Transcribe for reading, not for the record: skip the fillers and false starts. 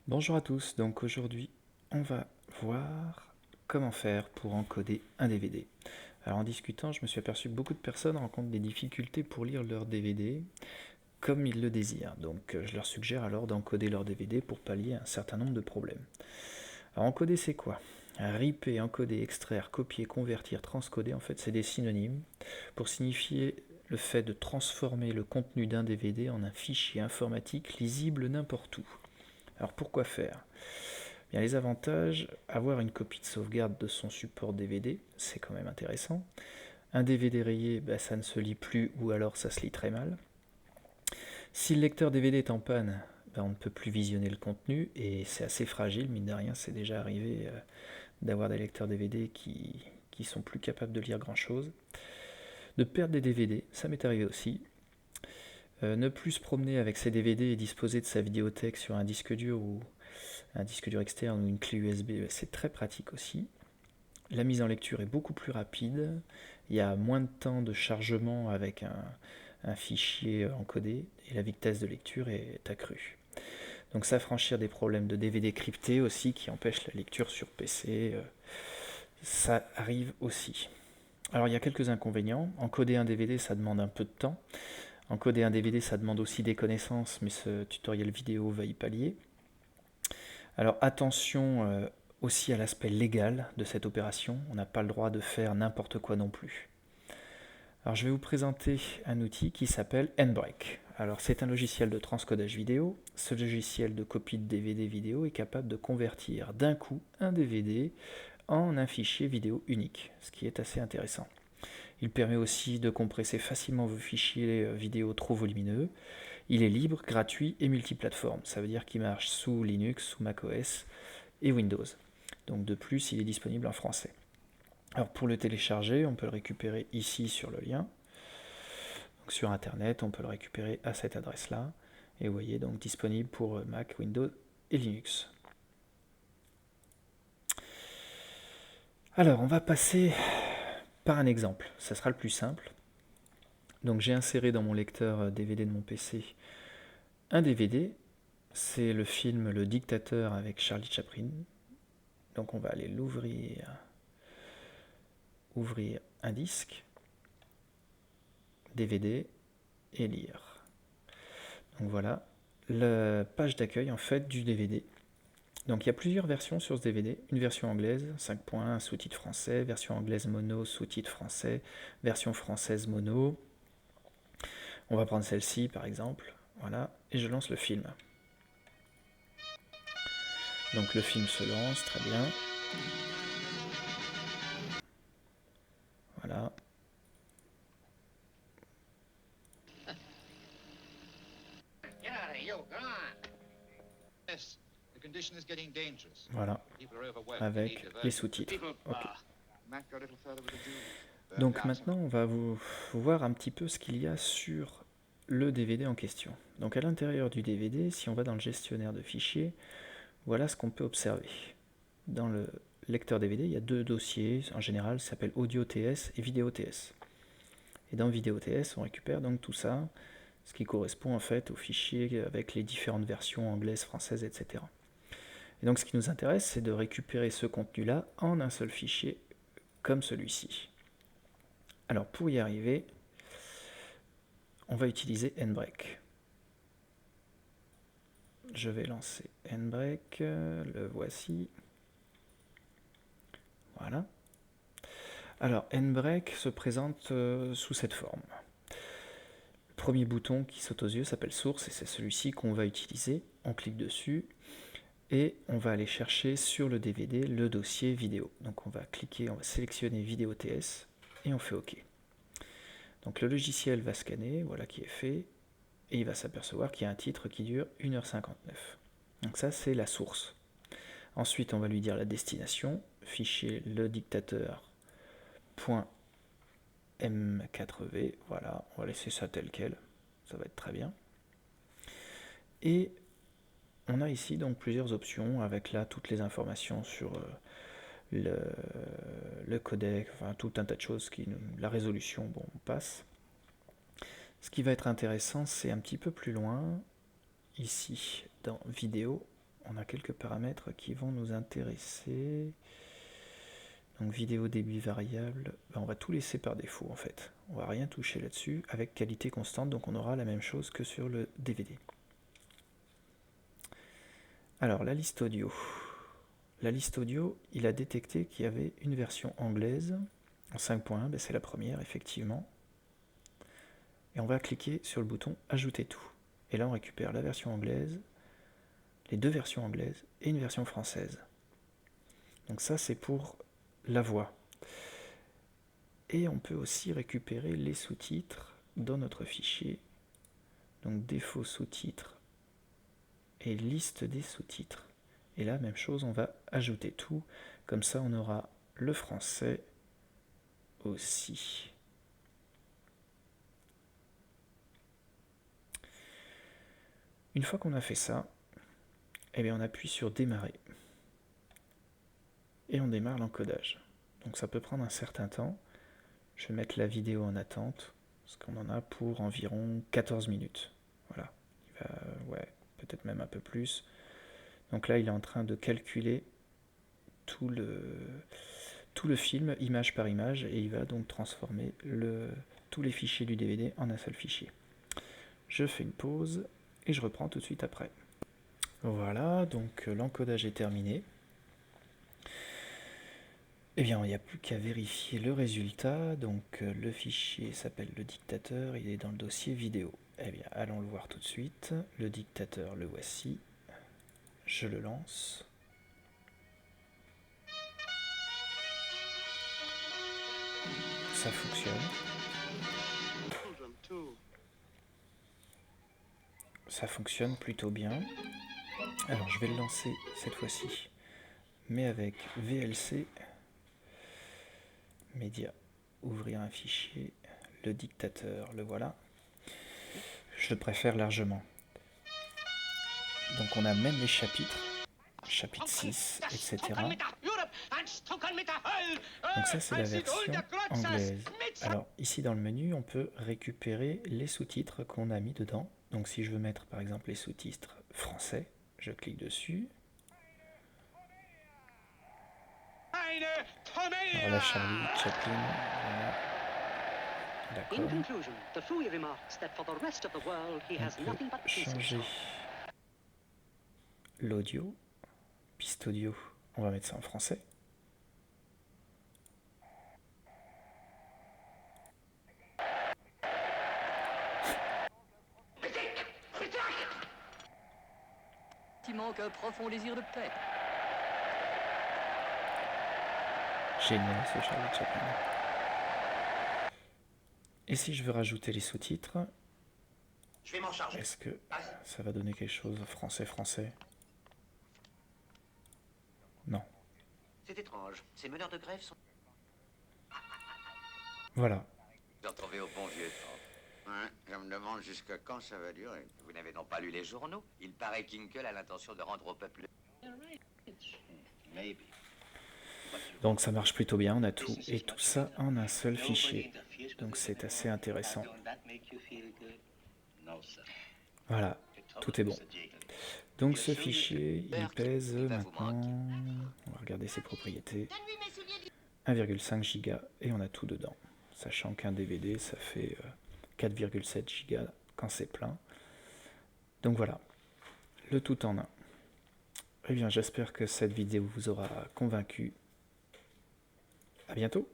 Bonjour à tous, donc aujourd'hui on va voir comment faire pour encoder un DVD. Alors en discutant, je me suis aperçu que beaucoup de personnes rencontrent des difficultés pour lire leur DVD comme ils le désirent. Donc je leur suggère alors d'encoder leur DVD pour pallier un certain nombre de problèmes. Alors encoder c'est quoi? Ripper, encoder, extraire, copier, convertir, transcoder, en fait c'est des synonymes pour signifier le fait de transformer le contenu d'un DVD en un fichier informatique lisible n'importe où. Alors pourquoi faire? Bien, les avantages, avoir une copie de sauvegarde de son support DVD, c'est quand même intéressant. Un DVD rayé, ça ne se lit plus ou alors ça se lit très mal. Si le lecteur DVD est en panne, on ne peut plus visionner le contenu et c'est assez fragile, mine de rien, c'est déjà arrivé d'avoir des lecteurs DVD qui sont plus capables de lire grand chose. De perdre des DVD, ça m'est arrivé aussi. Ne plus se promener avec ses DVD et disposer de sa vidéothèque sur un disque dur ou un disque dur externe ou une clé USB, c'est très pratique aussi. La mise en lecture est beaucoup plus rapide, il y a moins de temps de chargement avec un fichier encodé et la vitesse de lecture est accrue. Donc s'affranchir des problèmes de DVD crypté aussi qui empêchent la lecture sur PC, ça arrive aussi. Alors il y a quelques inconvénients. Encoder un DVD ça demande un peu de temps. Encoder un DVD ça demande aussi des connaissances, mais ce tutoriel vidéo va y pallier. Alors attention aussi à l'aspect légal de cette opération, on n'a pas le droit de faire n'importe quoi non plus. Alors je vais vous présenter un outil qui s'appelle nBreak. Alors c'est un logiciel de transcodage vidéo. Ce logiciel de copie de DVD vidéo est capable de convertir d'un coup un DVD en un fichier vidéo unique, ce qui est assez intéressant. Il permet aussi de compresser facilement vos fichiers vidéo trop volumineux. Il est libre, gratuit et multiplateforme. Ça veut dire qu'il marche sous Linux, sous macOS et Windows. Donc de plus, il est disponible en français. Alors pour le télécharger, on peut le récupérer ici sur le lien. Donc sur internet, on peut le récupérer à cette adresse-là. Et vous voyez, donc disponible pour Mac, Windows et Linux. Alors on va passer par un exemple, ça sera le plus simple. Donc j'ai inséré dans mon lecteur DVD de mon PC un DVD, c'est le film Le Dictateur avec Charlie Chaplin. Donc on va aller l'ouvrir, ouvrir un disque, DVD et lire. Donc voilà la page d'accueil en fait du DVD. Donc il y a plusieurs versions sur ce DVD. Une version anglaise, 5 points, sous-titre français, version anglaise mono, sous-titre français, version française mono. On va prendre celle-ci par exemple. Voilà, et je lance le film. Donc le film se lance, très bien. Voilà. Voilà, avec les sous-titres. Ok. Donc maintenant, on va vous voir un petit peu ce qu'il y a sur le DVD en question. Donc à l'intérieur du DVD, si on va dans le gestionnaire de fichiers, voilà ce qu'on peut observer. Dans le lecteur DVD, il y a deux dossiers, en général, ça s'appelle Audio TS et Vidéo TS. Et dans Vidéo TS, on récupère donc tout ça, ce qui correspond en fait aux fichiers avec les différentes versions anglaises, françaises, etc. Et donc ce qui nous intéresse, c'est de récupérer ce contenu-là en un seul fichier, comme celui-ci. Alors pour y arriver, on va utiliser nBreak. Je vais lancer nBreak, le voici. Voilà. Alors nBreak se présente sous cette forme. Le premier bouton qui saute aux yeux s'appelle source et c'est celui-ci qu'on va utiliser. On clique dessus et on va aller chercher sur le DVD le dossier vidéo. Donc on va cliquer, on va sélectionner vidéo TS et on fait OK. Donc le logiciel va scanner, voilà qui est fait, et il va s'apercevoir qu'il y a un titre qui dure 1h59. Donc ça c'est la source. Ensuite on va lui dire la destination, fichier le dictateur.m4v, voilà, on va laisser ça tel quel, ça va être très bien. Et on a ici donc plusieurs options avec là toutes les informations sur le codec, enfin tout un tas de choses, la résolution, bon on passe. Ce qui va être intéressant, c'est un petit peu plus loin, ici, dans vidéo, on a quelques paramètres qui vont nous intéresser. Donc vidéo débit variable, ben, on va tout laisser par défaut en fait. On va rien toucher là-dessus avec qualité constante, donc on aura la même chose que sur le DVD. Alors la liste audio. La liste audio, il a détecté qu'il y avait une version anglaise en 5.1, ben c'est la première effectivement. Et on va cliquer sur le bouton ajouter tout. Et là on récupère la version anglaise, les deux versions anglaises et une version française. Donc ça c'est pour la voix. Et on peut aussi récupérer les sous-titres dans notre fichier. Donc défaut sous-titres et liste des sous-titres. Et là, même chose, on va ajouter tout. Comme ça, on aura le français aussi. Une fois qu'on a fait ça, eh bien, on appuie sur démarrer. Et on démarre l'encodage. Donc ça peut prendre un certain temps. Je vais mettre la vidéo en attente, parce qu'on en a pour environ 14 minutes. Voilà. Il va, ouais, peut-être même un peu plus. Donc là, il est en train de calculer tout le film, image par image, et il va donc transformer tous les fichiers du DVD en un seul fichier. Je fais une pause, et je reprends tout de suite après. Voilà, donc l'encodage est terminé. Eh bien, il n'y a plus qu'à vérifier le résultat. Donc le fichier s'appelle le dictateur, il est dans le dossier vidéo. Eh bien, allons le voir tout de suite. Le dictateur, le voici. Je le lance. Ça fonctionne. Ça fonctionne plutôt bien. Alors je vais le lancer cette fois-ci, mais avec VLC, média, ouvrir un fichier, le dictateur, le voilà. Je le préfère largement. Donc on a même les chapitres, chapitre 6, etc. Donc ça c'est la version anglaise. Alors ici dans le menu on peut récupérer les sous-titres qu'on a mis dedans. Donc si je veux mettre par exemple les sous-titres français, je clique dessus. Alors là Charlie Chaplin, voilà. D'accord. On peut changer l'audio, piste audio, on va mettre ça en français. Il manque un profond désir de paix. Génial ce Charlie Chaplin. Et si je veux rajouter les sous-titres, est-ce que ça va donner quelque chose français-français? Non. C'est étrange. Ces meneurs de grève sont... Voilà. Vous retrouvez au bon vieux temps. Ouais, je me demande jusqu'à quand ça va durer. Vous n'avez donc pas lu les journaux? Il paraît qu'Inkel a l'intention de rendre au peuple... Maybe. Donc ça marche plutôt bien, on a tout, et tout ça en un seul fichier. Donc c'est assez intéressant. Voilà, tout est bon. Donc ce fichier, il pèse maintenant, on va regarder ses propriétés, 1,5 Go et on a tout dedans. Sachant qu'un DVD, ça fait 4,7 Go quand c'est plein. Donc voilà, le tout en un. Eh bien, j'espère que cette vidéo vous aura convaincu. À bientôt.